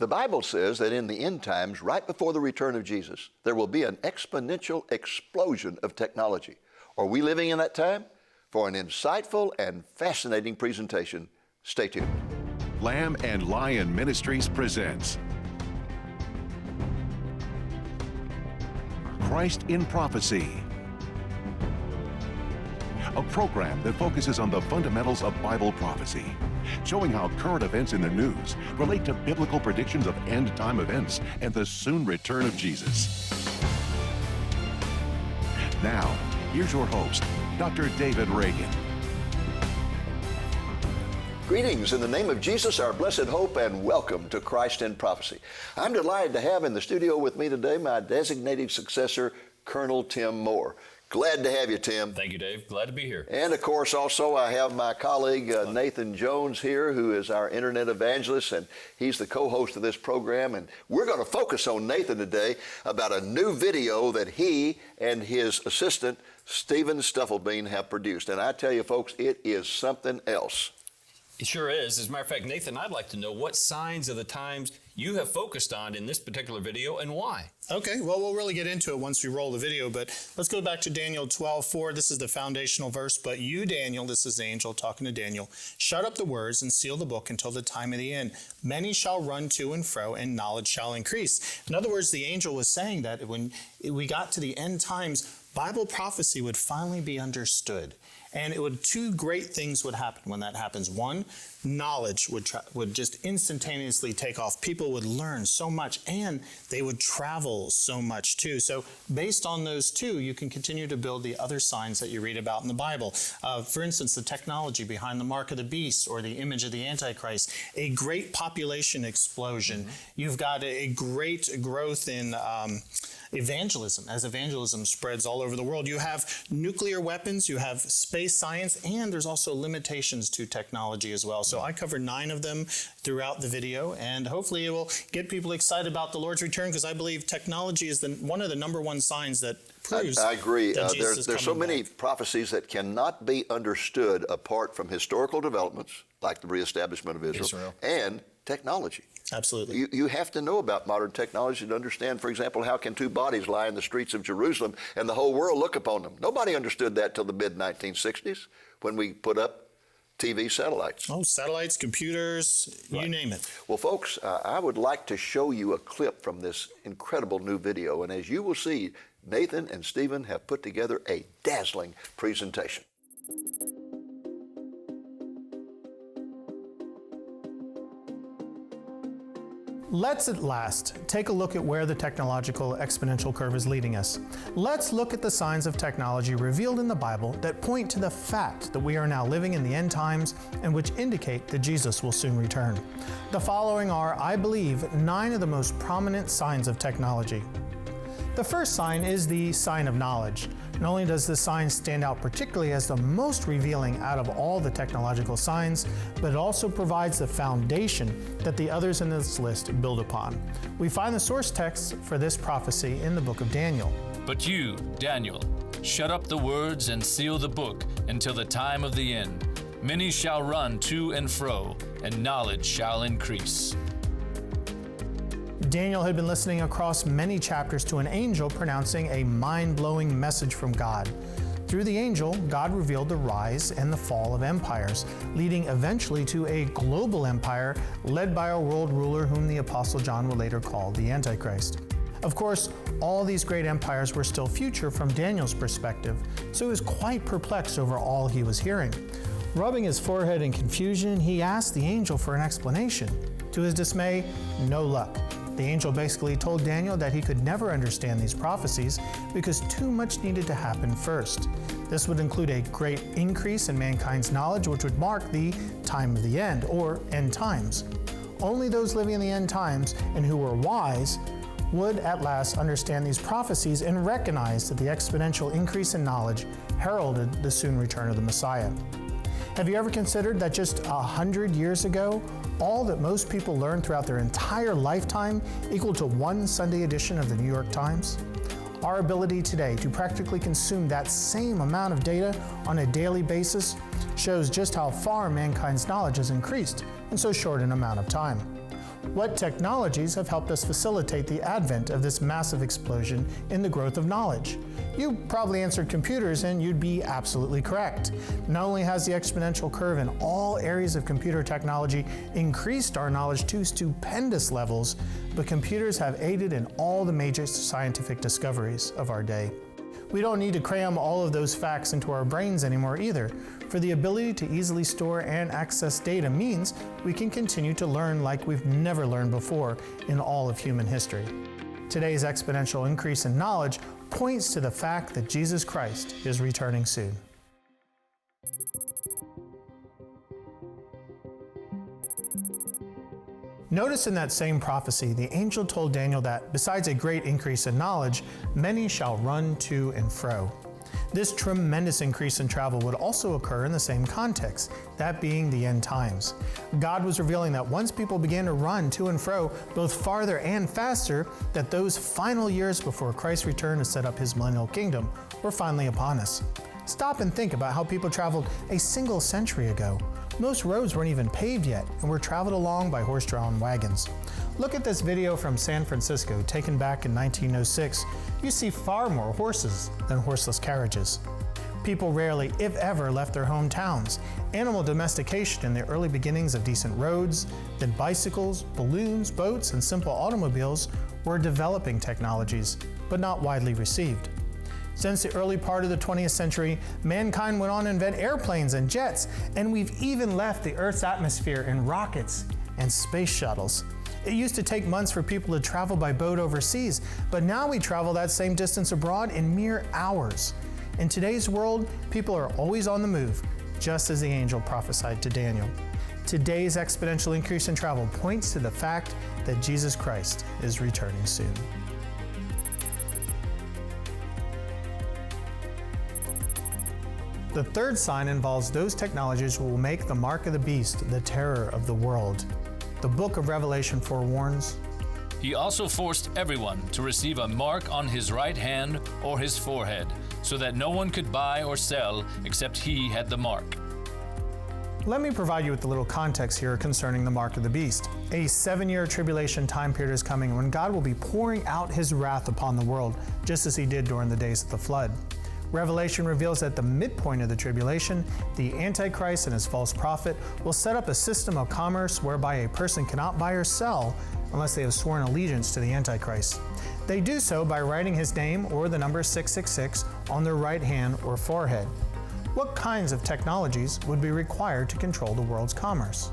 The Bible says that in the end times, right before the return of Jesus, there will be an exponential explosion of technology. Are we living in that time? For an insightful and fascinating presentation, stay tuned. Lamb and Lion Ministries presents Christ in Prophecy, a program that focuses on the fundamentals of Bible prophecy, showing how current events in the news relate to biblical predictions of end-time events and the soon return of Jesus. Now, here's your host, Dr. David Reagan. Greetings in the name of Jesus, our blessed hope, and welcome to Christ in Prophecy. I'm delighted to have in the studio with me today my designated successor, Colonel Tim Moore. Glad to have you, Tim. Thank you, Dave. Glad to be here. And of course, also I have my colleague Nathan Jones here, who is our internet evangelist, and he's the co-host of this program. And we're going to focus on Nathan today about a new video that he and his assistant, Stephen Stufflebean, have produced. And I tell you, folks, it is something else. It sure is. As a matter of fact, Nathan, I'd like to know what signs of the times you have focused on in this particular video and why. Okay, well, we'll really get into it once we roll the video, but let's go back to Daniel 12:4. This is the foundational verse. But you, Daniel, this is the angel talking to Daniel, shut up the words and seal the book until the time of the end. Many shall run to and fro, and knowledge shall increase. In other words, the angel was saying that when we got to the end times, Bible prophecy would finally be understood. And two great things would happen when that happens. One, knowledge would just instantaneously take off. People would learn so much, and they would travel so much too. So based on those two, you can continue to build the other signs that you read about in the Bible. For instance, the technology behind the mark of the beast or the image of the Antichrist, a great population explosion. Mm-hmm. You've got a great growth in evangelism, as evangelism spreads all over the world. You have nuclear weapons, you have space science, and there's also limitations to technology as well. So I covered 9 of them throughout the video, and hopefully it will get people excited about the Lord's return, because I believe technology is one of the number one signs that proves I agree. That Jesus there's so many back. prophecies that cannot be understood apart from historical developments, like the reestablishment of Israel. And technology. Absolutely. You have to know about modern technology to understand, for example, how can 2 bodies lie in the streets of Jerusalem and the whole world look upon them? Nobody understood that till the mid-1960s when we put up TV satellites. Oh, satellites, computers, right. You name it. Well, folks, I would like to show you a clip from this incredible new video. And as you will see, Nathan and Stephen have put together a dazzling presentation. Let's at last take a look at where the technological exponential curve is leading us. Let's look at the signs of technology revealed in the Bible that point to the fact that we are now living in the end times and which indicate that Jesus will soon return. The following are, I believe, 9 of the most prominent signs of technology. The first sign is the sign of knowledge. Not only does this sign stand out particularly as the most revealing out of all the technological signs, but it also provides the foundation that the others in this list build upon. We find the source text for this prophecy in the book of Daniel. But you, Daniel, shut up the words and seal the book until the time of the end. Many shall run to and fro, and knowledge shall increase. Daniel had been listening across many chapters to an angel pronouncing a mind-blowing message from God. Through the angel, God revealed the rise and the fall of empires, leading eventually to a global empire led by a world ruler whom the Apostle John would later call the Antichrist. Of course, all these great empires were still future from Daniel's perspective, so he was quite perplexed over all he was hearing. Rubbing his forehead in confusion, he asked the angel for an explanation. To his dismay, no luck. The angel basically told Daniel that he could never understand these prophecies because too much needed to happen first. This would include a great increase in mankind's knowledge, which would mark the time of the end, or end times. Only those living in the end times and who were wise would at last understand these prophecies and recognize that the exponential increase in knowledge heralded the soon return of the Messiah. Have you ever considered that just 100 years ago, all that most people learned throughout their entire lifetime equal to one Sunday edition of the New York Times? Our ability today to practically consume that same amount of data on a daily basis shows just how far mankind's knowledge has increased in so short an amount of time. What technologies have helped us facilitate the advent of this massive explosion in the growth of knowledge? You probably answered computers, and you'd be absolutely correct. Not only has the exponential curve in all areas of computer technology increased our knowledge to stupendous levels, but computers have aided in all the major scientific discoveries of our day. We don't need to cram all of those facts into our brains anymore either, for the ability to easily store and access data means we can continue to learn like we've never learned before in all of human history. Today's exponential increase in knowledge points to the fact that Jesus Christ is returning soon. Notice in that same prophecy, the angel told Daniel that, besides a great increase in knowledge, many shall run to and fro. This tremendous increase in travel would also occur in the same context, that being the end times. God was revealing that once people began to run to and fro, both farther and faster, that those final years before Christ's return to set up his millennial kingdom were finally upon us. Stop and think about how people traveled a single century ago. Most roads weren't even paved yet and were traveled along by horse-drawn wagons. Look at this video from San Francisco taken back in 1906. You see far more horses than horseless carriages. People rarely, if ever, left their hometowns. Animal domestication in the early beginnings of decent roads, then bicycles, balloons, boats, and simple automobiles were developing technologies, but not widely received. Since the early part of the 20th century, mankind went on to invent airplanes and jets, and we've even left the Earth's atmosphere in rockets and space shuttles. It used to take months for people to travel by boat overseas, but now we travel that same distance abroad in mere hours. In today's world, people are always on the move, just as the angel prophesied to Daniel. Today's exponential increase in travel points to the fact that Jesus Christ is returning soon. The third sign involves those technologies who will make the mark of the beast the terror of the world. The book of Revelation forewarns, He also forced everyone to receive a mark on his right hand or his forehead, so that no one could buy or sell except he had the mark. Let me provide you with a little context here concerning the mark of the beast. A 7-year tribulation time period is coming when God will be pouring out his wrath upon the world, just as he did during the days of the flood. Revelation reveals that at the midpoint of the tribulation, the Antichrist and his false prophet will set up a system of commerce whereby a person cannot buy or sell unless they have sworn allegiance to the Antichrist. They do so by writing his name or the number 666 on their right hand or forehead. What kinds of technologies would be required to control the world's commerce?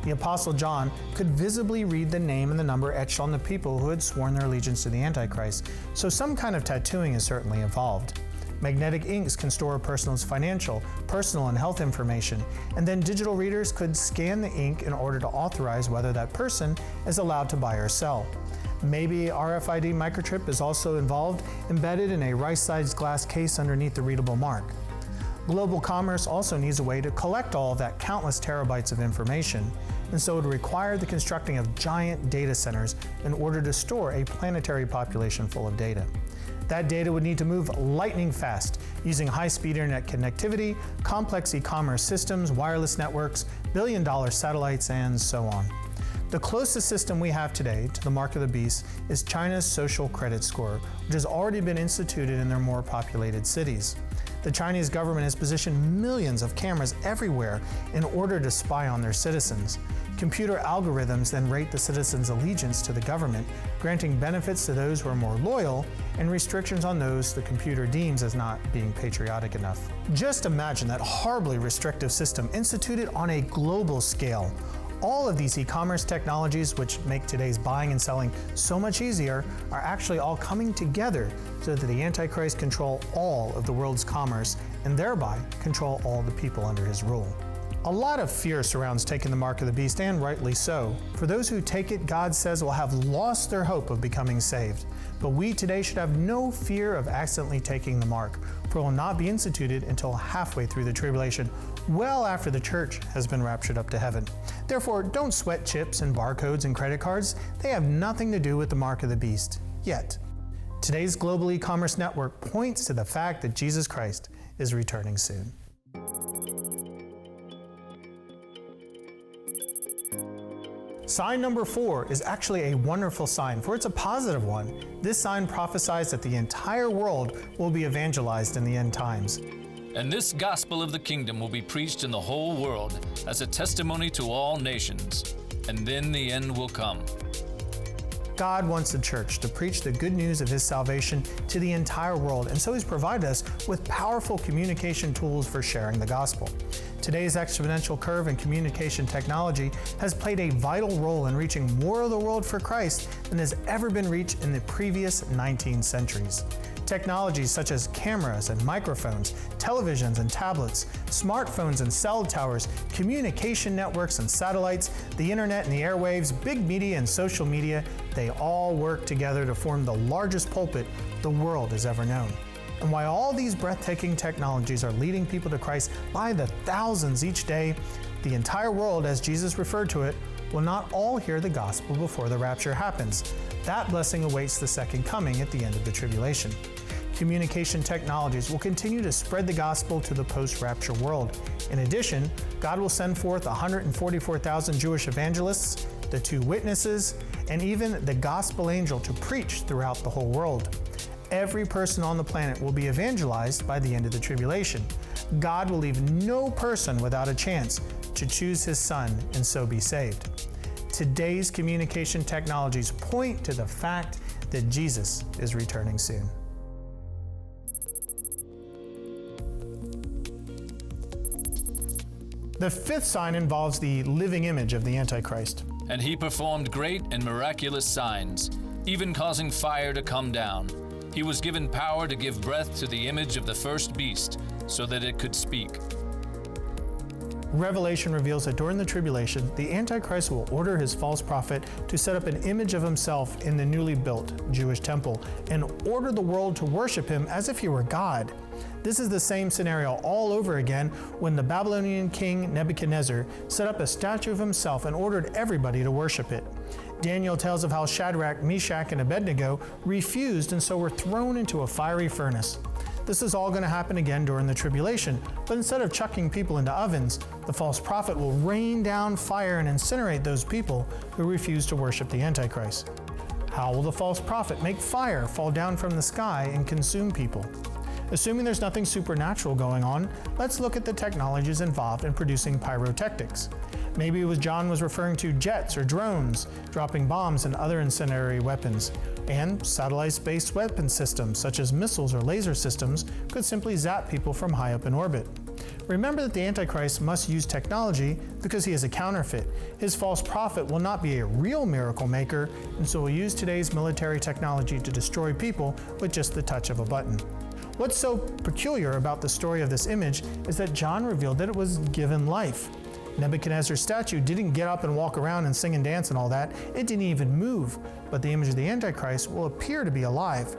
The Apostle John could visibly read the name and the number etched on the people who had sworn their allegiance to the Antichrist, so some kind of tattooing is certainly involved. Magnetic inks can store a person's financial, personal, and health information, and then digital readers could scan the ink in order to authorize whether that person is allowed to buy or sell. Maybe RFID microchip is also involved, embedded in a rice-sized glass case underneath the readable mark. Global commerce also needs a way to collect all of that countless terabytes of information, and so it would require the constructing of giant data centers in order to store a planetary population full of data. That data would need to move lightning fast, using high-speed internet connectivity, complex e-commerce systems, wireless networks, billion-dollar satellites, and so on. The closest system we have today to the mark of the beast is China's social credit score, which has already been instituted in their more populated cities. The Chinese government has positioned millions of cameras everywhere in order to spy on their citizens. Computer algorithms then rate the citizens' allegiance to the government, granting benefits to those who are more loyal and restrictions on those the computer deems as not being patriotic enough. Just imagine that horribly restrictive system instituted on a global scale. All of these e-commerce technologies, which make today's buying and selling so much easier, are actually all coming together so that the Antichrist control all of the world's commerce and thereby control all the people under his rule. A lot of fear surrounds taking the mark of the beast, and rightly so. For those who take it, God says will have lost their hope of becoming saved. But we today should have no fear of accidentally taking the mark, for it will not be instituted until halfway through the tribulation, well after the church has been raptured up to heaven. Therefore, don't sweat chips and barcodes and credit cards. They have nothing to do with the mark of the beast, yet. Today's global e-commerce network points to the fact that Jesus Christ is returning soon. sign number 4 is actually a wonderful sign, for it's a positive one. This sign prophesies that the entire world will be evangelized in the end times. And this gospel of the kingdom will be preached in the whole world as a testimony to all nations, and then the end will come. God wants the church to preach the good news of His salvation to the entire world, and so He's provided us with powerful communication tools for sharing the gospel. Today's exponential curve in communication technology has played a vital role in reaching more of the world for Christ than has ever been reached in the previous 19 centuries. Technologies such as cameras and microphones, televisions and tablets, smartphones and cell towers, communication networks and satellites, the internet and the airwaves, big media and social media, they all work together to form the largest pulpit the world has ever known. And while all these breathtaking technologies are leading people to Christ by the thousands each day, the entire world, as Jesus referred to it, will not all hear the gospel before the rapture happens. That blessing awaits the second coming at the end of the tribulation. Communication technologies will continue to spread the gospel to the post-rapture world. In addition, God will send forth 144,000 Jewish evangelists, the 2 witnesses, and even the gospel angel to preach throughout the whole world. Every person on the planet will be evangelized by the end of the tribulation. God will leave no person without a chance to choose His Son and so be saved. Today's communication technologies point to the fact that Jesus is returning soon. The 5th sign involves the living image of the Antichrist. And he performed great and miraculous signs, even causing fire to come down. He was given power to give breath to the image of the first beast, so that it could speak. Revelation reveals that during the tribulation, the Antichrist will order his false prophet to set up an image of himself in the newly built Jewish temple and order the world to worship him as if he were God. This is the same scenario all over again when the Babylonian king Nebuchadnezzar set up a statue of himself and ordered everybody to worship it. Daniel tells of how Shadrach, Meshach, and Abednego refused and so were thrown into a fiery furnace. This is all going to happen again during the tribulation, but instead of chucking people into ovens, the false prophet will rain down fire and incinerate those people who refuse to worship the Antichrist. How will the false prophet make fire fall down from the sky and consume people? Assuming there's nothing supernatural going on, let's look at the technologies involved in producing pyrotechnics. Maybe John was referring to jets or drones, dropping bombs and other incendiary weapons. And satellite-based weapon systems, such as missiles or laser systems, could simply zap people from high up in orbit. Remember that the Antichrist must use technology because he is a counterfeit. His false prophet will not be a real miracle maker, and so will use today's military technology to destroy people with just the touch of a button. What's so peculiar about the story of this image is that John revealed that it was given life. Nebuchadnezzar's statue didn't get up and walk around and sing and dance and all that. It didn't even move, but the image of the Antichrist will appear to be alive.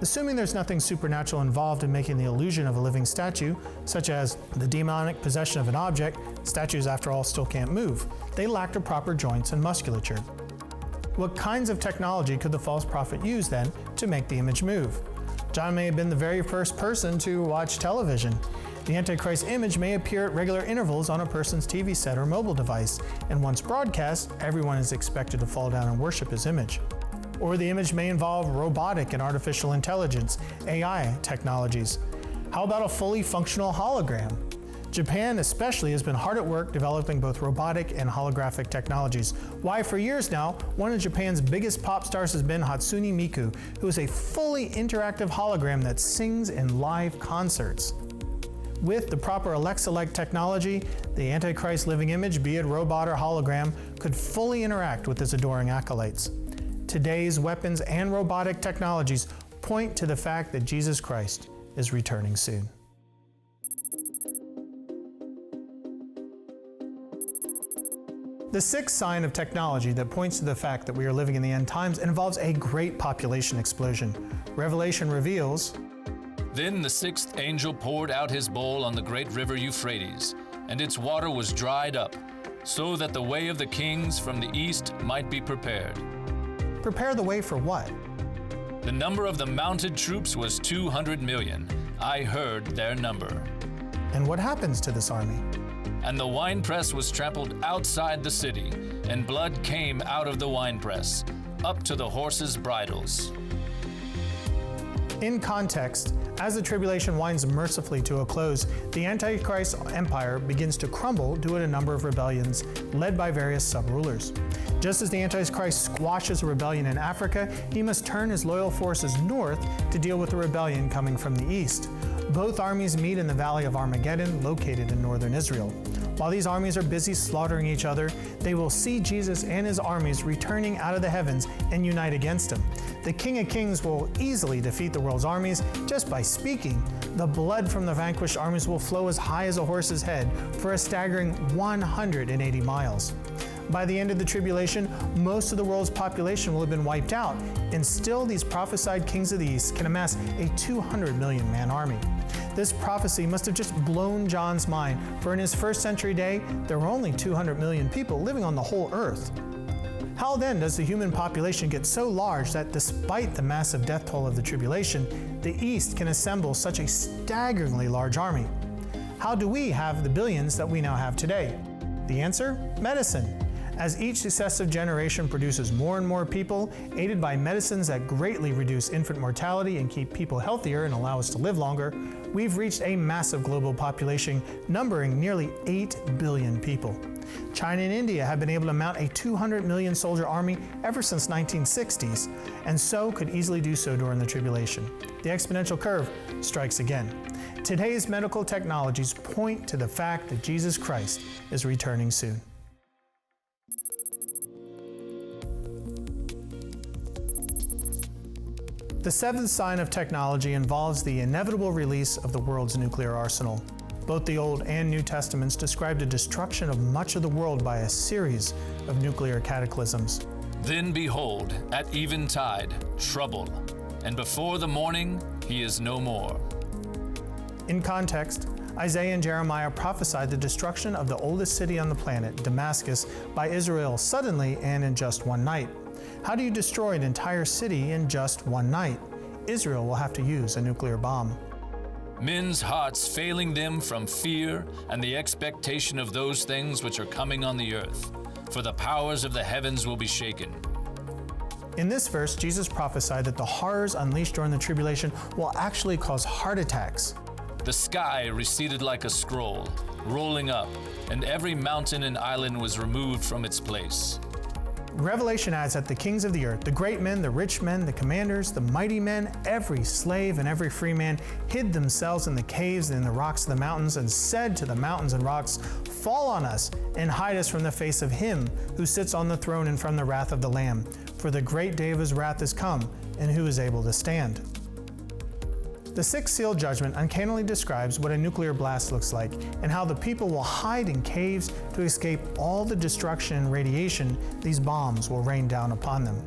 Assuming there's nothing supernatural involved in making the illusion of a living statue, such as the demonic possession of an object, statues after all still can't move. They lack the proper joints and musculature. What kinds of technology could the false prophet use then to make the image move? John may have been the very first person to watch television. The Antichrist image may appear at regular intervals on a person's TV set or mobile device, and once broadcast, everyone is expected to fall down and worship his image. Or the image may involve robotic and artificial intelligence, AI technologies. How about a fully functional hologram? Japan especially has been hard at work developing both robotic and holographic technologies. Why, for years now, one of Japan's biggest pop stars has been Hatsune Miku, who is a fully interactive hologram that sings in live concerts. With the proper Alexa-like technology, the Antichrist living image, be it robot or hologram, could fully interact with his adoring acolytes. Today's weapons and robotic technologies point to the fact that Jesus Christ is returning soon. The sixth sign of technology that points to the fact that we are living in the end times involves a great population explosion. Revelation reveals, Then the sixth angel poured out his bowl on the great river Euphrates, and its water was dried up, so that the way of the kings from the east might be prepared. Prepare the way for what? The number of the mounted troops was 200 million. I heard their number. And what happens to this army? And the winepress was trampled outside the city, and blood came out of the winepress, up to the horses' bridles. In context, as the tribulation winds mercifully to a close, the Antichrist empire begins to crumble due to a number of rebellions led by various sub-rulers. Just as the Antichrist squashes a rebellion in Africa, he must turn his loyal forces north to deal with the rebellion coming from the east. Both armies meet in the Valley of Armageddon, located in northern Israel. While these armies are busy slaughtering each other, they will see Jesus and his armies returning out of the heavens and unite against him. The King of Kings will easily defeat the world's armies just by speaking. The blood from the vanquished armies will flow as high as a horse's head for a staggering 180 miles. By the end of the tribulation, most of the world's population will have been wiped out, and still these prophesied kings of the east can amass a 200 million man army. This prophecy must have just blown John's mind, for in his first century day, there were only 200 million people living on the whole earth. How then does the human population get so large that despite the massive death toll of the tribulation, the East can assemble such a staggeringly large army? How do we have the billions that we now have today? The answer? Medicine. As each successive generation produces more and more people, aided by medicines that greatly reduce infant mortality and keep people healthier and allow us to live longer, we've reached a massive global population numbering nearly 8 billion people. China and India have been able to mount a 200 million soldier army ever since 1960s, and so could easily do so during the tribulation. The exponential curve strikes again. Today's medical technologies point to the fact that Jesus Christ is returning soon. The seventh sign of technology involves the inevitable release of the world's nuclear arsenal. Both the Old and New Testaments describe the destruction of much of the world by a series of nuclear cataclysms. Then behold, at eventide, trouble, and before the morning he is no more. In context, Isaiah and Jeremiah prophesied the destruction of the oldest city on the planet, Damascus, by Israel suddenly and in just one night. How do you destroy an entire city in just one night? Israel will have to use a nuclear bomb. Men's hearts failing them from fear and the expectation of those things which are coming on the earth, for the powers of the heavens will be shaken. In this verse, Jesus prophesied that the horrors unleashed during the tribulation will actually cause heart attacks. The sky receded like a scroll, rolling up, and every mountain and island was removed from its place. Revelation adds that the kings of the earth, the great men, the rich men, the commanders, the mighty men, every slave and every free man hid themselves in the caves and in the rocks of the mountains and said to the mountains and rocks, "Fall on us and hide us from the face of him who sits on the throne and from the wrath of the Lamb. For the great day of his wrath is come, and who is able to stand?" The sixth seal judgment uncannily describes what a nuclear blast looks like and how the people will hide in caves to escape all the destruction and radiation these bombs will rain down upon them.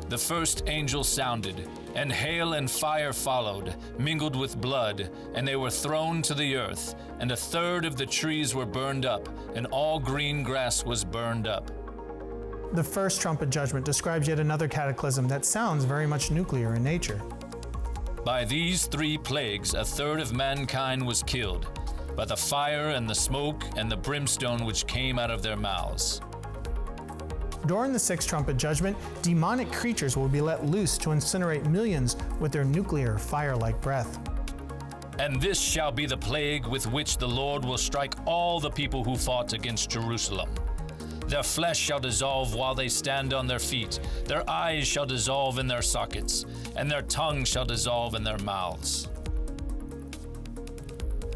The first angel sounded, and hail and fire followed, mingled with blood, and they were thrown to the earth, and a third of the trees were burned up, and all green grass was burned up. The first trumpet judgment describes yet another cataclysm that sounds very much nuclear in nature. By these three plagues a third of mankind was killed, by the fire and the smoke and the brimstone which came out of their mouths. During the sixth trumpet judgment, demonic creatures will be let loose to incinerate millions with their nuclear fire-like breath. And this shall be the plague with which the Lord will strike all the people who fought against Jerusalem. Their flesh shall dissolve while they stand on their feet. Their eyes shall dissolve in their sockets, and their tongue shall dissolve in their mouths.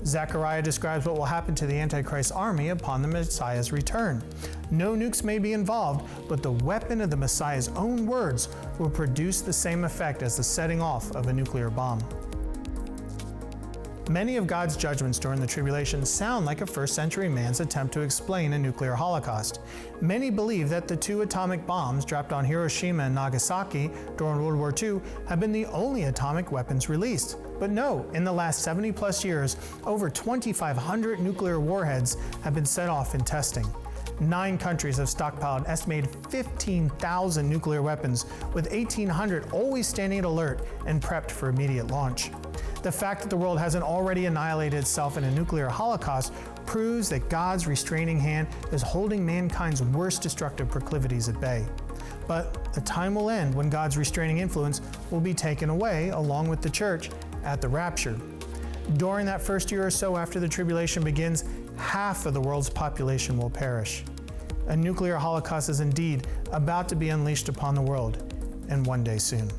Zechariah describes what will happen to the Antichrist army upon the Messiah's return. No nukes may be involved, but the weapon of the Messiah's own words will produce the same effect as the setting off of a nuclear bomb. Many of God's judgments during the tribulation sound like a first-century man's attempt to explain a nuclear holocaust. Many believe that the two atomic bombs dropped on Hiroshima and Nagasaki during World War II have been the only atomic weapons released. But no, in the last 70-plus years, over 2,500 nuclear warheads have been set off in testing. 9 countries have stockpiled an estimated 15,000 nuclear weapons, with 1,800 always standing at alert and prepped for immediate launch. The fact that the world hasn't already annihilated itself in a nuclear holocaust proves that God's restraining hand is holding mankind's worst destructive proclivities at bay. But the time will end when God's restraining influence will be taken away along with the church at the rapture. During that first year or so after the tribulation begins, half of the world's population will perish. A nuclear holocaust is indeed about to be unleashed upon the world, and one day soon.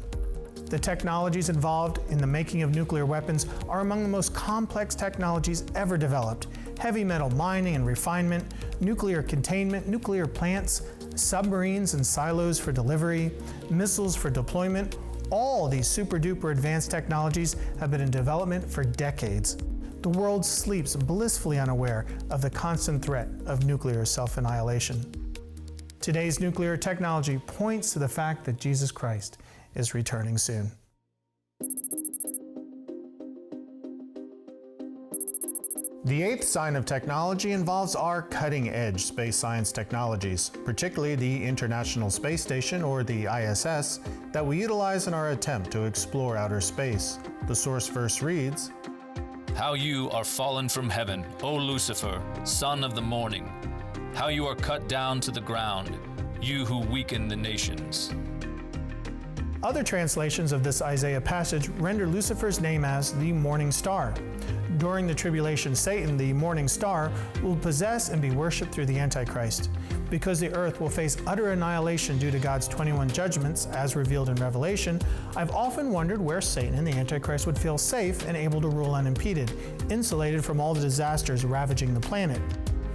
The technologies involved in the making of nuclear weapons are among the most complex technologies ever developed. Heavy metal mining and refinement, nuclear containment, nuclear plants, submarines and silos for delivery, missiles for deployment, all these super-duper advanced technologies have been in development for decades. The world sleeps blissfully unaware of the constant threat of nuclear self-annihilation. Today's nuclear technology points to the fact that Jesus Christ is returning soon. The eighth sign of technology involves our cutting-edge space science technologies, particularly the International Space Station, or the ISS, that we utilize in our attempt to explore outer space. The source verse reads, How you are fallen from heaven, O Lucifer, son of the morning. How you are cut down to the ground, you who weaken the nations. Other translations of this Isaiah passage render Lucifer's name as the morning star. During the tribulation, Satan, the morning star, will possess and be worshipped through the Antichrist. Because the earth will face utter annihilation due to God's 21 judgments, as revealed in Revelation, I've often wondered where Satan and the Antichrist would feel safe and able to rule unimpeded, insulated from all the disasters ravaging the planet.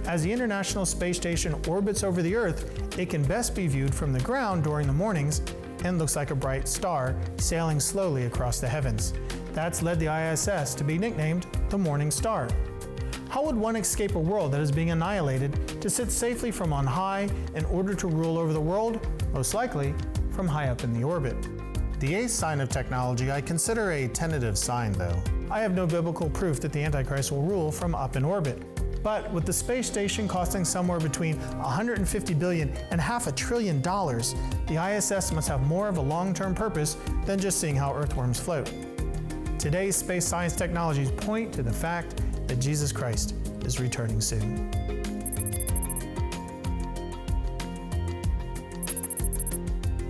As the International Space Station orbits over the Earth, it can best be viewed from the ground during the mornings and looks like a bright star sailing slowly across the heavens. That's led the ISS to be nicknamed the Morning Star. How would one escape a world that is being annihilated to sit safely from on high in order to rule over the world? Most likely from high up in the orbit. The eighth sign of technology I consider a tentative sign, though. I have no biblical proof that the Antichrist will rule from up in orbit. But with the space station costing somewhere between $150 billion and $500 billion, the ISS must have more of a long-term purpose than just seeing how earthworms float. Today's space science technologies point to the fact that Jesus Christ is returning soon.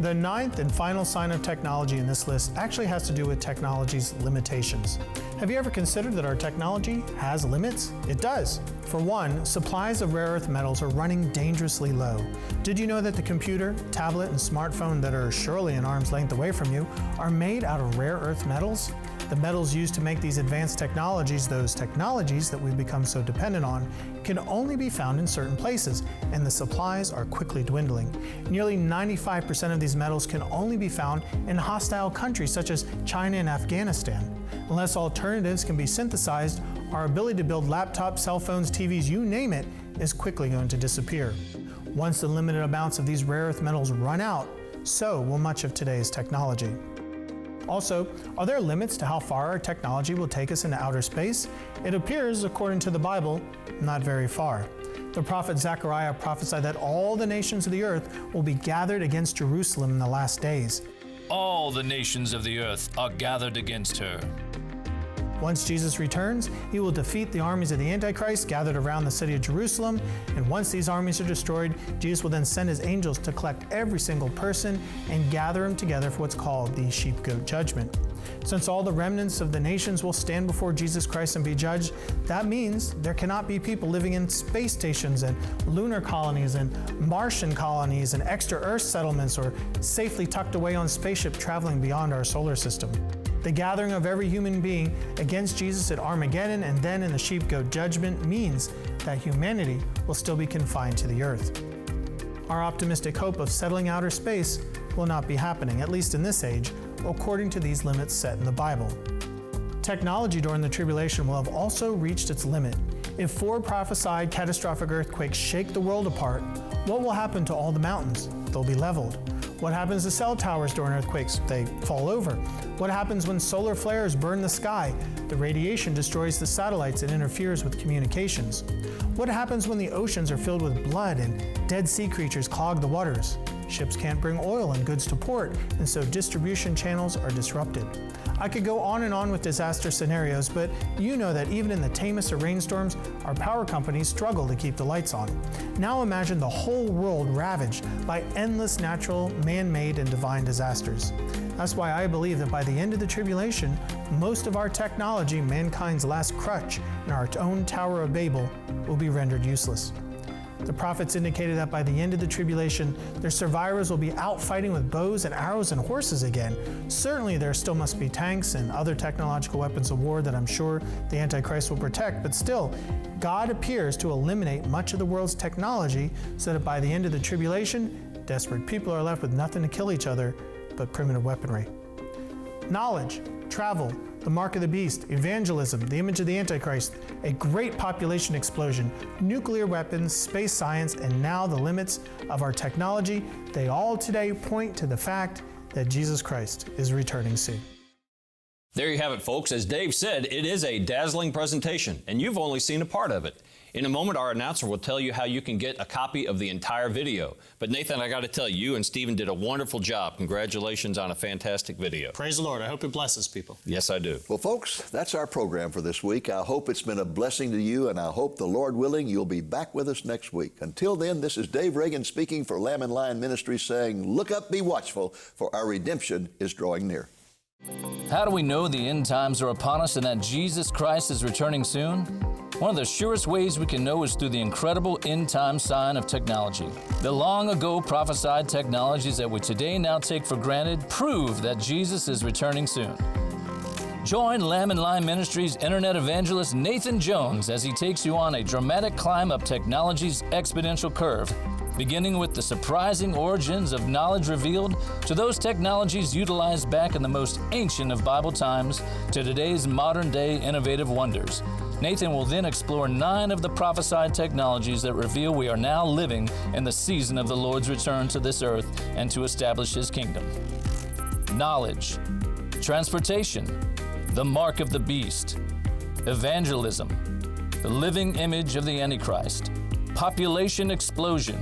The ninth and final sign of technology in this list actually has to do with technology's limitations. Have you ever considered that our technology has limits? It does. For one, supplies of rare earth metals are running dangerously low. Did you know that the computer, tablet, and smartphone that are surely an arm's length away from you are made out of rare earth metals? The metals used to make these advanced technologies, those technologies that we've become so dependent on, can only be found in certain places, and the supplies are quickly dwindling. Nearly 95% of these metals can only be found in hostile countries such as China and Afghanistan. Unless alternatives can be synthesized, our ability to build laptops, cell phones, TVs, you name it, is quickly going to disappear. Once the limited amounts of these rare earth metals run out, so will much of today's technology. Also, are there limits to how far our technology will take us into outer space? It appears, according to the Bible, not very far. The prophet Zechariah prophesied that all the nations of the earth will be gathered against Jerusalem in the last days. All the nations of the earth are gathered against her. Once Jesus returns, he will defeat the armies of the Antichrist gathered around the city of Jerusalem, and once these armies are destroyed, Jesus will then send his angels to collect every single person and gather them together for what's called the sheep-goat judgment. Since all the remnants of the nations will stand before Jesus Christ and be judged, that means there cannot be people living in space stations and lunar colonies and Martian colonies and extra Earth settlements or safely tucked away on spaceship traveling beyond our solar system. The gathering of every human being against Jesus at Armageddon and then in the sheep-goat judgment means that humanity will still be confined to the earth. Our optimistic hope of settling outer space will not be happening, at least in this age, according to these limits set in the Bible. Technology during the tribulation will have also reached its limit. If 4 prophesied catastrophic earthquakes shake the world apart, what will happen to all the mountains? They'll be leveled. What happens to cell towers during earthquakes? They fall over. What happens when solar flares burn the sky? The radiation destroys the satellites and interferes with communications. What happens when the oceans are filled with blood and dead sea creatures clog the waters? Ships can't bring oil and goods to port, and so distribution channels are disrupted. I could go on and on with disaster scenarios, but you know that even in the tamest of rainstorms, our power companies struggle to keep the lights on. Now imagine the whole world ravaged by endless natural, man-made, and divine disasters. That's why I believe that by the end of the tribulation, most of our technology, mankind's last crutch, and our own Tower of Babel will be rendered useless. The prophets indicated that by the end of the tribulation, their survivors will be out fighting with bows and arrows and horses again. Certainly there still must be tanks and other technological weapons of war that I'm sure the Antichrist will protect, but still, God appears to eliminate much of the world's technology so that by the end of the tribulation, desperate people are left with nothing to kill each other but primitive weaponry. Knowledge, travel, the mark of the beast, evangelism, the image of the Antichrist, a great population explosion, nuclear weapons, space science, and now the limits of our technology, they all today point to the fact that Jesus Christ is returning soon. There you have it, folks. As Dave said, it is a dazzling presentation, and you've only seen a part of it. In a moment, our announcer will tell you how you can get a copy of the entire video. But Nathan, I got to tell you, you and Stephen did a wonderful job. Congratulations on a fantastic video. Praise the Lord. I hope it blesses people. Yes, I do. Well, folks, that's our program for this week. I hope it's been a blessing to you, and I hope, the Lord willing, you'll be back with us next week. Until then, this is Dave Reagan speaking for Lamb and Lion Ministries, saying, look up, be watchful, for our redemption is drawing near. How do we know the end times are upon us and that Jesus Christ is returning soon? One of the surest ways we can know is through the incredible end-time sign of technology. The long ago prophesied technologies that we today now take for granted prove that Jesus is returning soon. Join Lamb and Lion Ministries Internet evangelist Nathan Jones as he takes you on a dramatic climb up technology's exponential curve, beginning with the surprising origins of knowledge revealed to those technologies utilized back in the most ancient of Bible times to today's modern-day innovative wonders. Nathan will then explore 9 of the prophesied technologies that reveal we are now living in the season of the Lord's return to this earth and to establish His kingdom. Knowledge, transportation, the mark of the beast, evangelism, the living image of the Antichrist, population explosion,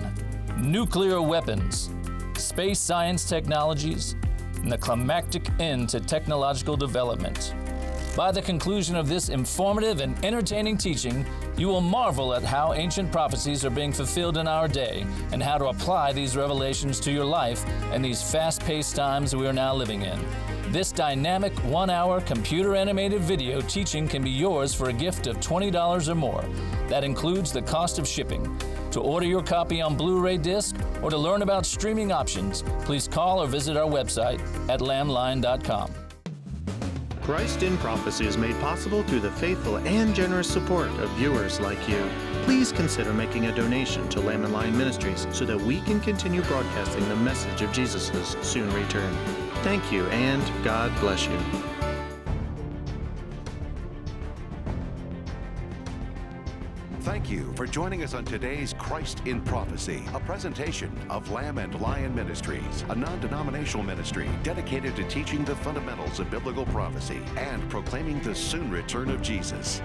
nuclear weapons, space science technologies, and the climactic end to technological development. By the conclusion of this informative and entertaining teaching, you will marvel at how ancient prophecies are being fulfilled in our day and how to apply these revelations to your life in these fast-paced times we are now living in. This dynamic 1-hour computer-animated video teaching can be yours for a gift of $20 or more. That includes the cost of shipping. To order your copy on Blu-ray disc or to learn about streaming options, please call or visit our website at lamblion.com. Christ in Prophecy is made possible through the faithful and generous support of viewers like you. Please consider making a donation to Lamb and Lion Ministries so that we can continue broadcasting the message of Jesus' soon return. Thank you, and God bless you. Thank you for joining us on today's Christ in Prophecy, a presentation of Lamb and Lion Ministries, a non-denominational ministry dedicated to teaching the fundamentals of biblical prophecy and proclaiming the soon return of Jesus.